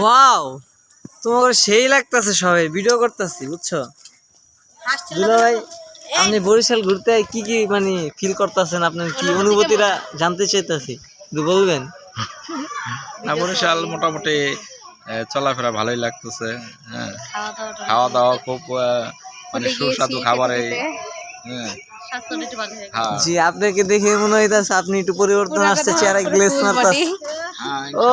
Wow, তোমার সেই লাগতেছে, সবাই ভিডিও করতেছি বুঝছো। দুলা ভাই, আপনি বরিশাল ঘুরতে কি কি মানে ফিল করতেছেন, আপনার কি অনুভূতিটা জানতে চাইতেছি, একটু বলবেন? না, বরিশাল মোটামুটি চলাফেরা ভালোই লাগতেছে। হ্যাঁ, খাওয়া দাওয়া খুব মানে সুস্বাদু খাবারে। জি, আপনাকে দেখে মনে হইতাছে আপনি একটু পরিবর্তন আসছে, চেহারা গ্লেজ মারতাছে। ও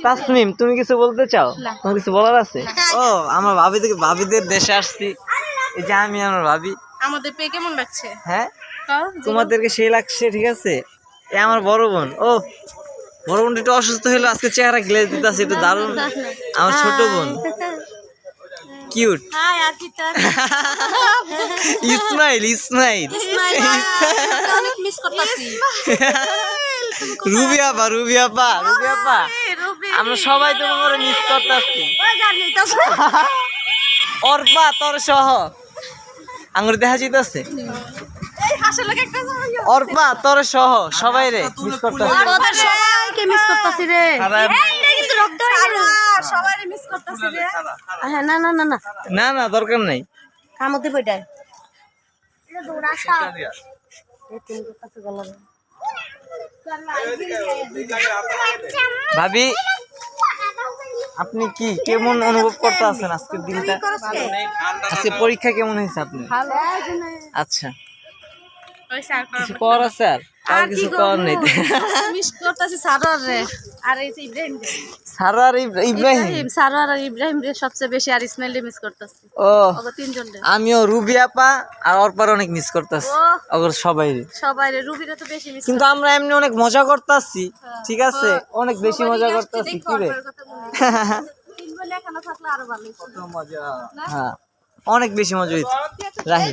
তাসমিম, তুমি কিছু বলতে চাও? তোমার কিছু বলার আছে? ও, আমার ভাবিদের দেশে আসছি, এই যে আমি আমার ভাবি। আমাদের পেয়ে কেমন লাগছে? হ্যাঁ, তোমাদেরকে সেই লাগছে, ঠিক আছে। এ আমার বড় বোন। ও, বড় বোন একটু অসুস্থ হলো, আজকে চেহারা গ্লেজ দিতেছে, একটু দারুণ। আমার ছোট বোন কিউট। ইসমাইল রুবি আপা আমরা সবাই তোমার মিস করতেছি। অর্পা তোর সহ আঙুর দেখা যাইতেছে। অর্পা তোর সহ সবাই রে মিস করতেছি। না না, দরকার নাই। ভাবি, আপনি কি কেমন অনুভব করতে আছেন আজকের দিনটা? আজকে পরীক্ষা কেমন হয়েছে আপনি? আচ্ছা, কিছু কর আছে আর কিছু কর নেই। ইব্রাহিম রে সবচেয়ে বেশি, আর ইসমাইল মিস করতেছি। ও, তিনজন। আমিও রুবি আপা আর অর্পার অনেক মিস করতেছি, সবাই। রুবিরা তো বেশি মিস। কিন্তু আমরা এমনি অনেক মজা করতেছি, ঠিক আছে, অনেক বেশি মজা করতেছি। কি রে, হ্যাঁ, অনেক বেশি মজা হয়েছে। রাহি।